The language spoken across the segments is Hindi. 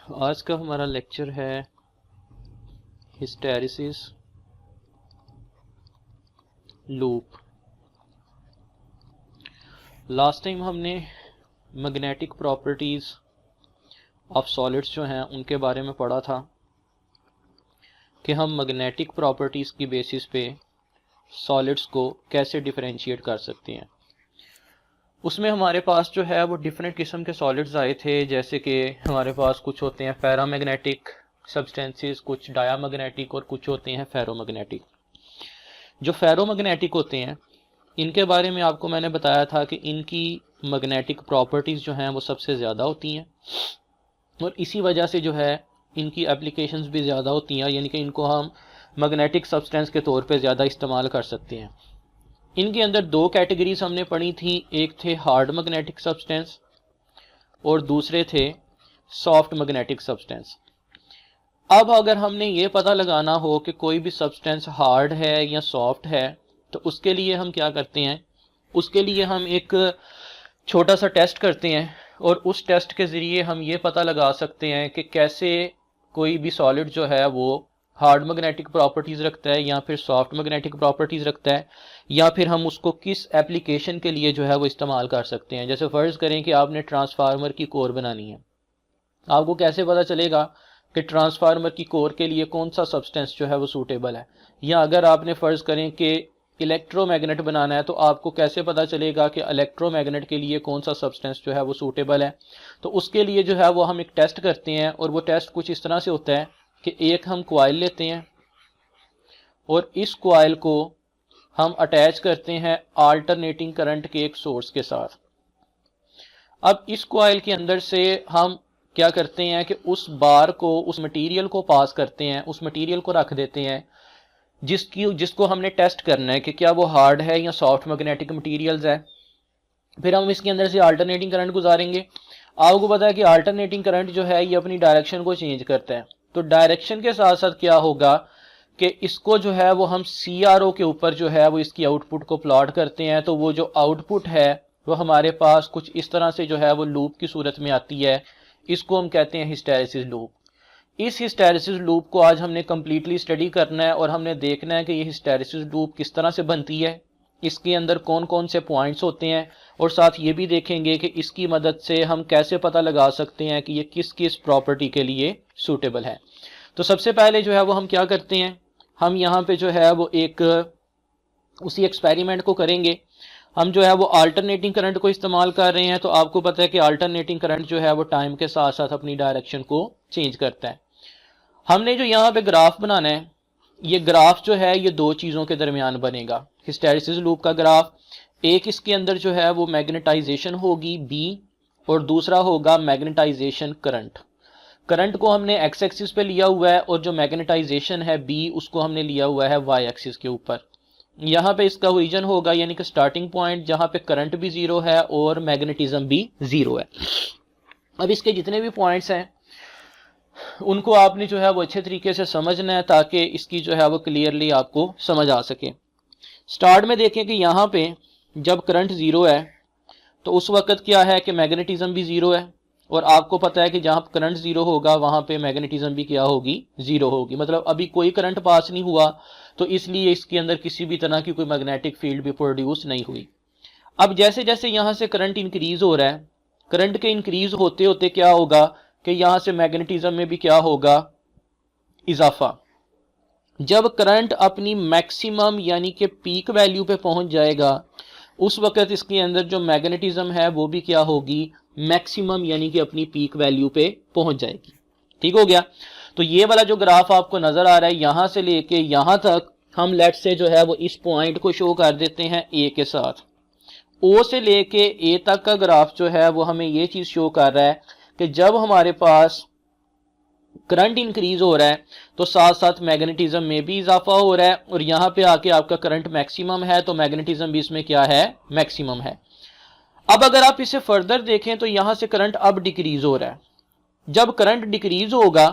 आज का हमारा लेक्चर है हिस्टैरिसीस लूप। लास्ट टाइम हमने मैग्नेटिक प्रॉपर्टीज़ ऑफ सॉलिड्स जो हैं उनके बारे में पढ़ा था कि हम मैग्नेटिक प्रॉपर्टीज़ की बेसिस पे सॉलिड्स को कैसे डिफरेंशिएट कर सकते हैं। उसमें हमारे पास जो है वो डिफरेंट किस्म के सॉलिड्स आए थे, जैसे कि हमारे पास कुछ होते हैं पैरामैग्नेटिक सब्सटेंसेस, कुछ डायामैग्नेटिक और कुछ होते हैं फेरोमैग्नेटिक। जो फेरोमैग्नेटिक होते हैं इनके बारे में आपको मैंने बताया था कि इनकी मैग्नेटिक प्रॉपर्टीज़ जो हैं वो सबसे ज़्यादा होती हैं और इसी वजह से जो है इनकी एप्लीकेशंस भी ज़्यादा होती हैं, यानी कि इनको हम मैग्नेटिक सब्सटेंस के तौर पे ज़्यादा इस्तेमाल कर सकते हैं। इनके अंदर दो कैटेगरीज हमने पढ़ी थी, एक थे हार्ड मैग्नेटिक सब्सटेंस और दूसरे थे सॉफ्ट मैग्नेटिक सब्सटेंस। अब अगर हमने ये पता लगाना हो कि कोई भी सब्सटेंस हार्ड है या सॉफ्ट है तो उसके लिए हम क्या करते हैं, उसके लिए हम एक छोटा सा टेस्ट करते हैं और उस टेस्ट के ज़रिए हम ये पता लगा सकते हैं कि कैसे कोई भी सॉलिड जो है वो हार्ड मैग्नेटिक प्रॉपर्टीज़ रखता है या फिर सॉफ्ट मैग्नेटिक प्रॉपर्टीज़ रखता है, या फिर हम उसको किस एप्लीकेशन के लिए जो है वो इस्तेमाल कर सकते हैं। जैसे फ़र्ज़ करें कि आपने ट्रांसफार्मर की कोर बनानी है, आपको कैसे पता चलेगा कि ट्रांसफार्मर की कोर के लिए कौन सा सब्सटेंस जो है वो सूटेबल है। या अगर आपने फ़र्ज़ करें कि इलेक्ट्रोमैग्नेट बनाना है तो आपको कैसे पता चलेगा कि इलेक्ट्रोमैग्नेट के लिए कौन सा सब्सटेंस जो है वो सूटेबल है। तो उसके लिए जो है वो हम एक टेस्ट करते हैं और वो टेस्ट कुछ इस तरह से होता है कि एक हम कॉइल लेते हैं और इस कॉइल को हम अटैच करते हैं अल्टरनेटिंग करंट के एक सोर्स के साथ। अब इस कॉइल के अंदर से हम क्या करते हैं कि उस बार को, उस मटेरियल को पास करते हैं, उस मटेरियल को रख देते हैं जिसको हमने टेस्ट करना है कि क्या वो हार्ड है या सॉफ्ट मैग्नेटिक मटेरियल्स है। फिर हम इसके अंदर से अल्टरनेटिंग करंट गुजारेंगे। आपको पता है कि अल्टरनेटिंग करंट जो है ये अपनी डायरेक्शन को चेंज करता है, तो डायरेक्शन के साथ साथ क्या होगा कि इसको जो है वो हम CRO के ऊपर जो है वो इसकी आउटपुट को प्लॉट करते हैं। तो वो जो आउटपुट है वो हमारे पास कुछ इस तरह से जो है वो लूप की सूरत में आती है। इसको हम कहते हैं हिस्टैरिसीस लूप। इस हिस्टैरिसीस लूप को आज हमने कम्प्लीटली स्टडी करना है और हमने देखना है कि ये हिस्टैरिसीस लूप किस तरह से बनती है, इसके अंदर कौन कौन से पॉइंट्स होते हैं, और साथ ये भी देखेंगे कि इसकी मदद से हम कैसे पता लगा सकते हैं कि ये किस किस प्रॉपर्टी के लिए सूटेबल है। तो सबसे पहले जो है वो हम क्या करते हैं, हम यहाँ पे जो है वो एक उसी एक्सपेरिमेंट को करेंगे। हम जो है वो अल्टरनेटिंग करंट को इस्तेमाल कर रहे हैं। तो आपको पता है कि अल्टरनेटिंग करंट जो है वो टाइम के साथ साथ अपनी डायरेक्शन को चेंज करता है। हमने जो यहाँ पे ग्राफ बनाना है, ये ग्राफ जो है ये दो चीज़ों के दरमियान बनेगा। हिस्टैरिसीस लूप का ग्राफ, एक इसके अंदर जो है वो मैग्नेटाइजेशन होगी B और दूसरा होगा मैग्नेटाइजेशन करंट। करंट को हमने x एक्सिस पे लिया हुआ है और जो मैग्नेटाइजेशन है B उसको हमने लिया हुआ है y एक्सिस के ऊपर। यहाँ पे इसका ओरिजिन होगा यानी कि स्टार्टिंग पॉइंट जहाँ पे करंट भी ज़ीरो है और मैग्नेटिज्म भी ज़ीरो है। अब इसके जितने भी पॉइंट्स हैं उनको आपने जो है वो अच्छे तरीके से समझना है ताकि इसकी जो है वो क्लियरली आपको समझ आ सके। स्टार्ट में देखें कि यहाँ पे जब करंट ज़ीरो है तो उस वक्त क्या है कि मैग्नेटिज्म भी ज़ीरो है, और आपको पता है कि जहाँ करंट ज़ीरो होगा वहाँ पे मैग्नेटिज्म भी क्या होगी, ज़ीरो होगी। मतलब अभी कोई करंट पास नहीं हुआ तो इसलिए इसके अंदर किसी भी तरह की कोई मैग्नेटिक फील्ड भी प्रोड्यूस नहीं हुई। अब जैसे जैसे यहाँ से करंट इंक्रीज हो रहा है, करंट के इंक्रीज होते होते क्या होगा कि यहाँ से मैग्नेटिज्म में भी क्या होगा, इजाफा। जब करंट अपनी मैक्सिमम यानी कि पीक वैल्यू पे पहुंच जाएगा उस वक्त इसके अंदर जो मैग्नेटिज्म है वो भी क्या होगी, मैक्सिमम यानी कि अपनी पीक वैल्यू पे पहुंच जाएगी। ठीक हो गया। तो ये वाला जो ग्राफ आपको नजर आ रहा है यहाँ से लेके यहाँ तक, हम लेट से जो है वो इस पॉइंट को शो कर देते हैं A के साथ। O से लेके A तक का ग्राफ जो है वो हमें ये चीज शो कर रहा है कि जब हमारे पास करंट इंक्रीज हो रहा है तो साथ साथ मैग्नेटिज्म में भी इजाफा हो रहा है, और यहाँ पे आके आपका करंट मैक्सिमम है तो मैग्नेटिज्म भी इसमें क्या है, मैक्सिमम है। अब अगर आप इसे फर्दर देखें तो यहाँ से करंट अब डिक्रीज हो रहा है। जब करंट डिक्रीज होगा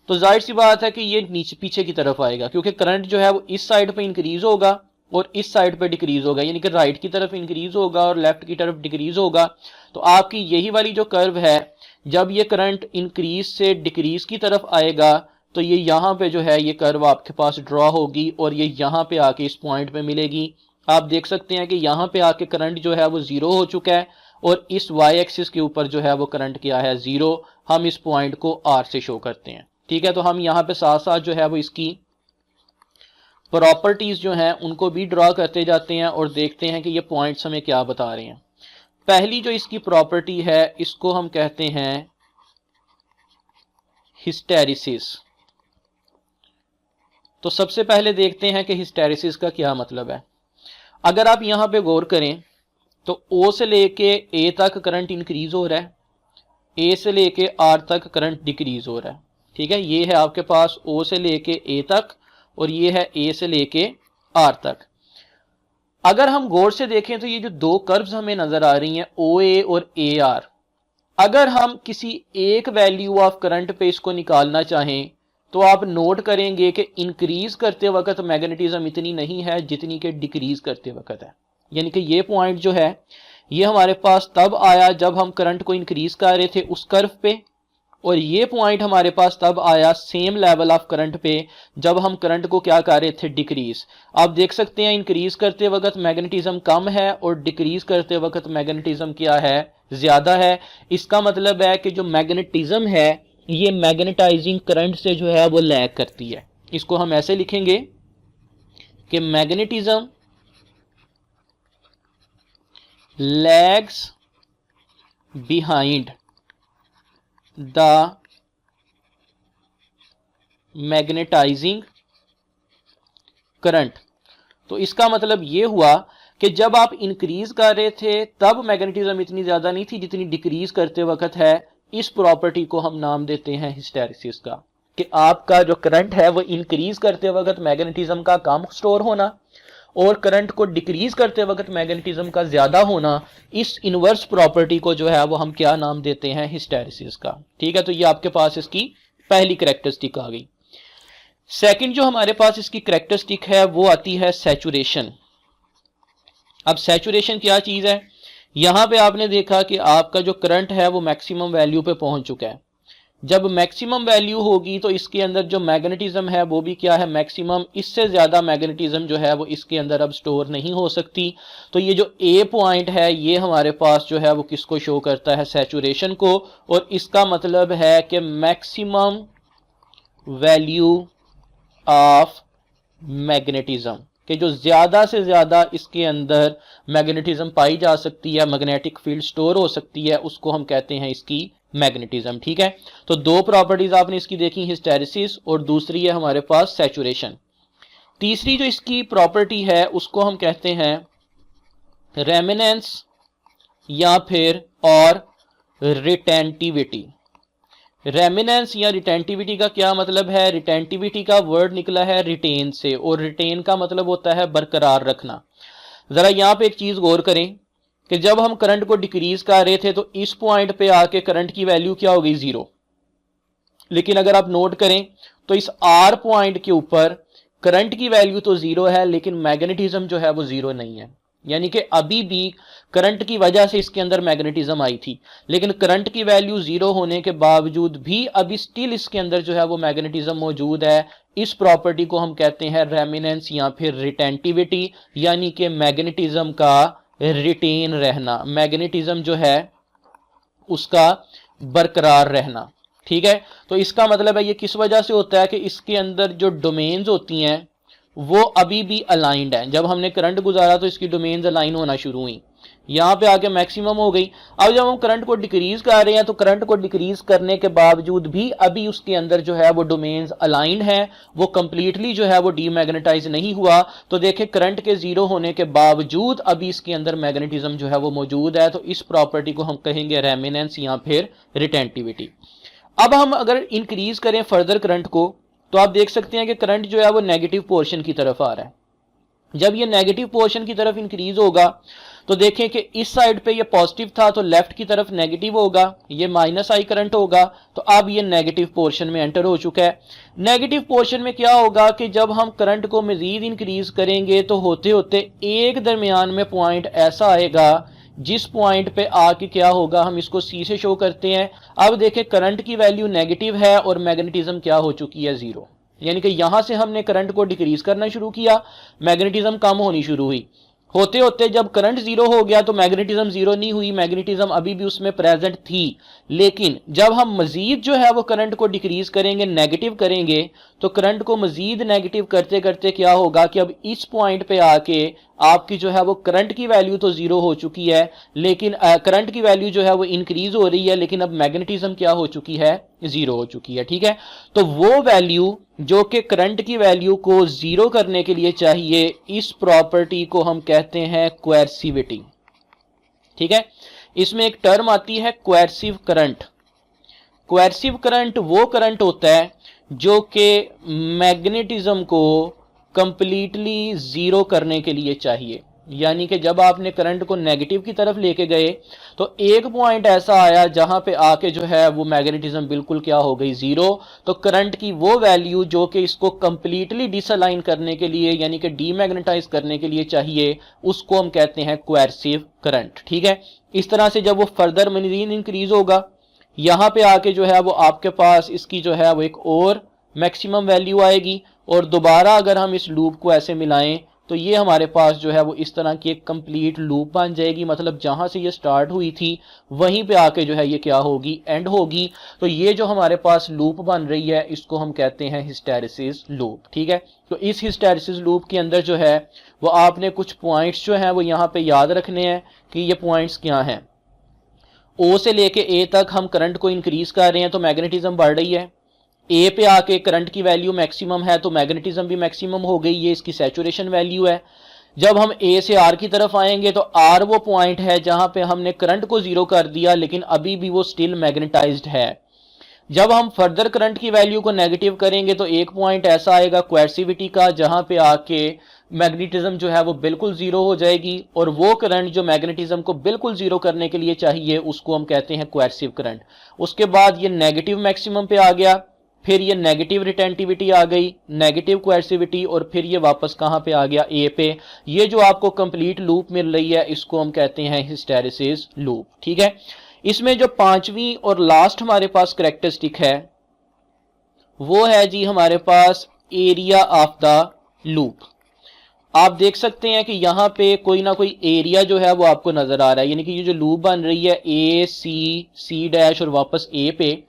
तो जाहिर सी बात है कि ये नीचे पीछे की तरफ आएगा, क्योंकि करंट जो है वो इस साइड पे इंक्रीज होगा और इस साइड पे डिक्रीज होगा, यानी कि राइट की तरफ इंक्रीज होगा और लेफ्ट की तरफ डिक्रीज होगा। तो आपकी यही वाली जो कर्व है जब ये करंट इंक्रीज से डिक्रीज की तरफ आएगा तो ये यहाँ पे जो है ये कर्व आपके पास ड्रॉ होगी और ये यहाँ पे आके इस पॉइंट पे मिलेगी। आप देख सकते हैं कि यहाँ पे आके करंट जो है वो जीरो हो चुका है और इस वाई एक्सिस के ऊपर जो है वो करंट क्या है, जीरो। हम इस पॉइंट को आर से शो करते हैं, ठीक है। तो हम यहाँ पे साथ साथ जो है वो इसकी प्रॉपर्टीज जो हैं उनको भी ड्रॉ करते जाते हैं और देखते हैं कि ये पॉइंट्स हमें क्या बता रहे हैं। पहली जो इसकी प्रॉपर्टी है इसको हम कहते हैं हिस्टेरिसिस। तो सबसे पहले देखते हैं कि हिस्टेरिसिस का क्या मतलब है। अगर आप यहां पे गौर करें तो ओ से लेके ए तक करंट इंक्रीज हो रहा है, ए से लेके आर तक करंट डिक्रीज हो रहा है, ठीक है। ये है आपके पास ओ से लेके ए तक और ये है ए से लेके आर तक। अगर हम गौर से देखें तो ये जो दो कर्व्स हमें नजर आ रही हैं ओ ए और ए आर, अगर हम किसी एक वैल्यू ऑफ करंट पे इसको निकालना चाहें तो आप नोट करेंगे कि इंक्रीज करते वक्त मैग्नेटिज्म इतनी नहीं है जितनी कि डिक्रीज करते वक्त है। यानी कि ये पॉइंट जो है ये हमारे पास तब आया जब हम करंट को इंक्रीज कर रहे थे उस कर्व पे, और ये पॉइंट हमारे पास तब आया सेम लेवल ऑफ करंट पे जब हम करंट को क्या कर रहे थे, डिक्रीज। आप देख सकते हैं इंक्रीज करते वक्त मैग्नेटिज्म कम है और डिक्रीज करते वक्त मैग्नेटिज्म क्या है, ज्यादा है। इसका मतलब है कि जो मैग्नेटिज्म है ये मैग्नेटाइजिंग करंट से जो है वो लैग करती है। इसको हम ऐसे लिखेंगे कि magnetism lags behind the magnetising current. तो इसका मतलब ये हुआ कि जब आप इंक्रीज कर रहे थे तब मैग्नेटिज्म इतनी ज्यादा नहीं थी जितनी डिक्रीज करते वक्त है। इस प्रॉपर्टी को हम नाम देते हैं हिस्टेरिसिस का, कि आपका जो करंट है वो इंक्रीज करते वक्त मैग्नेटिज्म का कम स्टोर होना और करंट को डिक्रीज करते वक्त मैग्नेटिज्म का ज्यादा होना। इस इनवर्स प्रॉपर्टी को जो है वो हम क्या नाम देते हैं, हिस्टेरिसिस का, ठीक है। तो ये आपके पास इसकी पहली कैरेक्टरिस्टिक आ गई। सेकंड जो हमारे पास इसकी कैरेक्टरिस्टिक है वो आती है सैचुरेशन। अब सैचुरेशन क्या चीज है, यहां पे आपने देखा कि आपका जो करंट है वो मैक्सिमम वैल्यू पे पहुंच चुका है। जब मैक्सिमम वैल्यू होगी तो इसके अंदर जो मैग्नेटिज्म है वो भी क्या है, मैक्सिमम। इससे ज्यादा मैग्नेटिज्म जो है वो इसके अंदर अब स्टोर नहीं हो सकती। तो ये जो ए पॉइंट है ये हमारे पास जो है वो किसको शो करता है, सैचुरेशन को। और इसका मतलब है कि मैक्सिमम वैल्यू ऑफ मैग्नेटिज्म, कि जो ज्यादा से ज्यादा इसके अंदर मैग्नेटिज्म पाई जा सकती है, मैग्नेटिक फील्ड स्टोर हो सकती है, उसको हम कहते हैं इसकी मैग्नेटिज्म, ठीक है। तो दो प्रॉपर्टीज आपने इसकी देखी, हिस्टेरिसिस और दूसरी है हमारे पास सैचुरेशन। तीसरी जो इसकी प्रॉपर्टी है उसको हम कहते हैं रेमिनेंस या फिर और रिटेंटिविटी। रेमिनेंस या रिटेंटिविटी का क्या मतलब है, रिटेंटिविटी का वर्ड निकला है रिटेन से और रिटेन का मतलब होता है बरकरार रखना। जरा यहां पे एक चीज गौर करें कि जब हम करंट को डिक्रीज कर रहे थे तो इस पॉइंट पे आके करंट की वैल्यू क्या हो गई, जीरो। लेकिन अगर आप नोट करें तो इस आर पॉइंट के ऊपर करंट की वैल्यू तो जीरो है लेकिन मैग्नेटिज्म जो है वो जीरो नहीं है। यानी कि अभी भी करंट की वजह से इसके अंदर मैग्नेटिज्म आई थी, लेकिन करंट की वैल्यू जीरो होने के बावजूद भी अभी स्टिल इसके अंदर जो है वो मैग्नेटिज्म मौजूद है। इस प्रॉपर्टी को हम कहते हैं रेमिनेंस या फिर रिटेंटिविटी, यानी कि मैग्नेटिज्म का रिटेन रहना, मैग्नेटिज्म जो है उसका बरकरार रहना, ठीक है। तो इसका मतलब है ये किस वजह से होता है कि इसके अंदर जो डोमेन्स होती हैं वो अभी भी अलाइंड है। जब हमने करंट गुजारा तो इसकी डोमेन्स अलाइन होना शुरू हुई, यहां पे आके मैक्सिमम हो गई। अब जब हम करंट को डिक्रीज कर रहे हैं तो करंट को डिक्रीज करने के बावजूद भी अभी उसके अंदर जो है वो डोमेन्स अलाइंड है, वो कंप्लीटली जो है वो डीमैग्नेटाइज नहीं हुआ। तो देखें करंट के जीरो होने के बावजूद अभी इसके अंदर मैग्नेटिज्म जो है वो मौजूद है। तो इस प्रॉपर्टी को हम कहेंगे रेमिनेंस या फिर रिटेंटिविटी। अब हम अगर इंक्रीज करें फर्दर करंट को तो आप देख सकते हैं कि करंट जो है वो नेगेटिव पोर्शन की तरफ आ रहा है। जब ये नेगेटिव पोर्शन की तरफ इंक्रीज होगा तो देखें कि इस साइड पे ये पॉजिटिव था तो लेफ्ट की तरफ नेगेटिव होगा, ये माइनस आई करंट होगा। तो अब ये नेगेटिव पोर्शन में एंटर हो चुका है। नेगेटिव पोर्शन में क्या होगा कि जब हम करंट को मजीद इंक्रीज करेंगे तो होते होते एक दरमियान में पॉइंट ऐसा आएगा जिस पॉइंट पे आके क्या होगा, हम इसको सी से शो करते हैं। अब देखें करंट की वैल्यू नेगेटिव है और मैग्नेटिज्म क्या हो चुकी है, जीरो। यानी कि यहां से हमने करंट को डिक्रीज करना शुरू किया, मैग्नेटिज्म कम होनी शुरू हुई। होते होते जब करंट जीरो हो गया तो मैग्नेटिज्म जीरो नहीं हुई, मैग्नेटिज्म अभी भी उसमें प्रेजेंट थी। लेकिन जब हम मजीद जो है वो करंट को डिक्रीज करेंगे, नेगेटिव करेंगे, तो करंट को मजीद नेगेटिव करते करते क्या होगा कि अब इस पॉइंट पे आके आपकी जो है वो करंट की वैल्यू तो जीरो हो चुकी है, लेकिन करंट की वैल्यू जो है वो इंक्रीज हो रही है, लेकिन अब मैग्नेटिज्म क्या हो चुकी है, जीरो हो चुकी है। ठीक है, तो वो वैल्यू जो कि करंट की वैल्यू को जीरो करने के लिए चाहिए, इस प्रॉपर्टी को हम कहते हैं कोएर्सिविटी। ठीक है, इसमें एक टर्म आती है कोएर्सिव करंट। कोएर्सिव करंट वो करंट होता है जो कि मैग्नेटिज्म को कंप्लीटली जीरो करने के लिए चाहिए। यानी कि जब आपने करंट को नेगेटिव की तरफ लेके गए तो एक पॉइंट ऐसा आया जहां पे आके जो है वो मैग्नेटिज्म बिल्कुल क्या हो गई, जीरो। तो करंट की वो वैल्यू जो कि इसको कंप्लीटली डिसअलाइन करने के लिए यानी कि डीमैग्नेटाइज करने के लिए चाहिए, उसको हम कहते हैं कोएर्सिव करंट। ठीक है, इस तरह से जब वो फर्दर मजीद इंक्रीज होगा, यहां पे आके जो है वो आपके पास इसकी जो है वो एक और मैक्सिमम वैल्यू आएगी, और दोबारा अगर हम इस लूप को ऐसे मिलाएं तो ये हमारे पास जो है वो इस तरह की एक कंप्लीट लूप बन जाएगी। मतलब जहां से ये स्टार्ट हुई थी वहीं पे आके जो है ये क्या होगी, एंड होगी। तो ये जो हमारे पास लूप बन रही है इसको हम कहते हैं हिस्टैरिसीस लूप। ठीक है, तो इस हिस्टैरिसीस लूप के अंदर जो है वो आपने कुछ पॉइंट्स जो है वो यहाँ पे याद रखने हैं कि ये पॉइंट्स क्या हैं। ओ से लेके ए तक हम करंट को इंक्रीज कर रहे हैं तो मैग्नेटिज्म बढ़ रही है। ए पे आके करंट की वैल्यू मैक्सिमम है तो मैग्नेटिज्म भी मैक्सिमम हो गई, ये इसकी सैचुरेशन वैल्यू है। जब हम ए से आर की तरफ आएंगे तो आर वो पॉइंट है जहां पे हमने करंट को जीरो कर दिया, लेकिन अभी भी वो स्टिल मैग्नेटाइज्ड है। जब हम फर्दर करंट की वैल्यू को नेगेटिव करेंगे तो एक पॉइंट ऐसा आएगा कोएर्सिविटी का जहां पे आके मैग्नेटिज्म जो है वो बिल्कुल जीरो हो जाएगी, और वो करंट जो मैग्नेटिज्म को बिल्कुल जीरो करने के लिए चाहिए उसको हम कहते हैं कोएर्सिव करंट। उसके बाद ये नेगेटिव मैक्सिमम पे आ गया, फिर ये नेगेटिव रिटेंटिविटी आ गई, नेगेटिव कोएर्सिविटी, और फिर ये वापस कहां पे आ गया, ए पे। ये जो आपको कंप्लीट लूप मिल रही है इसको हम कहते हैं हिस्टैरिसीस लूप। ठीक है, इसमें जो पांचवी और लास्ट हमारे पास कैरेक्टरिस्टिक है वो है जी हमारे पास एरिया ऑफ द लूप। आप देख सकते हैं कि यहां पे कोई ना कोई एरिया जो है वो आपको नजर आ रहा है, यानी कि ये जो लूप बन रही है ए सी डैश और वापस ए पे,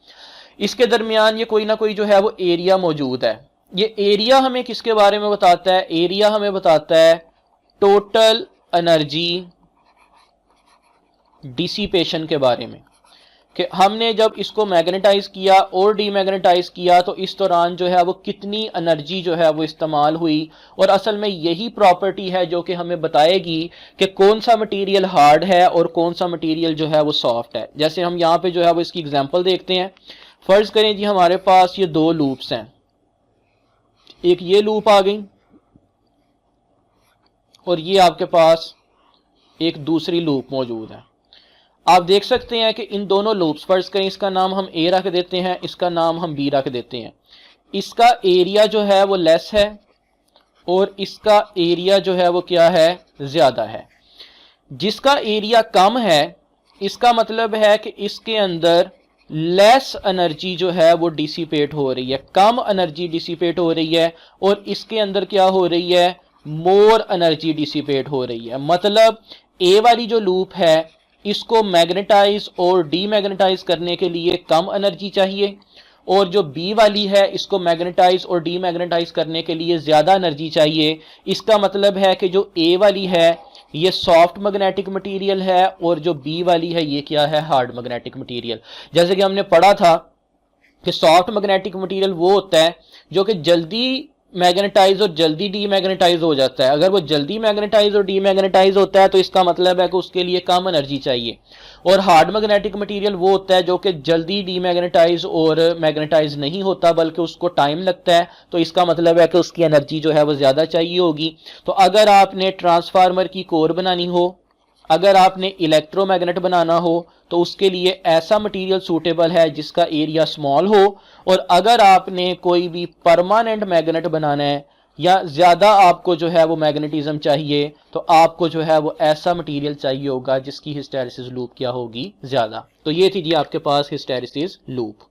इसके दरमियान ये कोई ना कोई जो है वो एरिया मौजूद है। ये एरिया हमें किसके बारे में बताता है, एरिया हमें बताता है टोटल एनर्जी डिसिपेशन के बारे में, कि हमने जब इसको मैग्नेटाइज किया और डीमैग्नेटाइज किया तो इस दौरान जो है वो कितनी एनर्जी जो है वो इस्तेमाल हुई। और असल में यही प्रॉपर्टी है जो कि हमें बताएगी कि कौन सा मटेरियल हार्ड है और कौन सा मटेरियल जो है वो सॉफ्ट है। जैसे हम यहाँ पे जो है वो इसकी एग्जांपल देखते हैं। फर्ज करें जी हमारे पास ये दो लूप्स हैं, एक ये लूप आ गई और ये आपके पास एक दूसरी लूप मौजूद है। आप देख सकते हैं कि इन दोनों लूप्स, फर्ज करें इसका नाम हम ए रख देते हैं, इसका नाम हम बी रख देते हैं। इसका एरिया जो है वो लेस है और इसका एरिया जो है वो क्या है, ज्यादा है। जिसका एरिया कम है इसका मतलब है कि इसके अंदर लेस एनर्जी जो है वो डिसिपेट हो रही है, कम एनर्जी डिसिपेट हो रही है, और इसके अंदर क्या हो रही है, मोर एनर्जी डिसिपेट हो रही है। मतलब ए वाली जो लूप है इसको मैग्नेटाइज और डीमैग्नेटाइज करने के लिए कम एनर्जी चाहिए, और जो बी वाली है इसको मैग्नेटाइज और डीमैग्नेटाइज करने के लिए ज्यादा एनर्जी चाहिए। इसका मतलब है कि जो ए वाली है ये सॉफ्ट मैग्नेटिक मटेरियल है और जो बी वाली है ये क्या है, हार्ड मैग्नेटिक मटेरियल। जैसे कि हमने पढ़ा था कि सॉफ्ट मैग्नेटिक मटेरियल वो होता है जो कि जल्दी मैग्नेटाइज और जल्दी डीमैग्नेटाइज हो जाता है। अगर वो जल्दी मैग्नेटाइज और डीमैग्नेटाइज होता है तो इसका मतलब है कि उसके लिए कम एनर्जी चाहिए। और हार्ड मैग्नेटिक मटेरियल वो होता है जो कि जल्दी डीमैग्नेटाइज और मैग्नेटाइज नहीं होता बल्कि उसको टाइम लगता है, तो इसका मतलब है कि उसकी एनर्जी जो है वो ज्यादा चाहिए होगी। तो अगर आपने ट्रांसफार्मर की कोर बनानी हो, अगर आपने इलेक्ट्रोमैग्नेट बनाना हो, तो उसके लिए ऐसा मटेरियल सूटेबल है जिसका एरिया स्मॉल हो। और अगर आपने कोई भी परमानेंट मैग्नेट बनाना है या ज़्यादा आपको जो है वो मैग्नेटिज्म चाहिए तो आपको जो है वो ऐसा मटेरियल चाहिए होगा जिसकी हिस्टैरिसीस लूप क्या होगी ज़्यादा। तो ये थी जी आपके पास हिस्टैरिसीस लूप।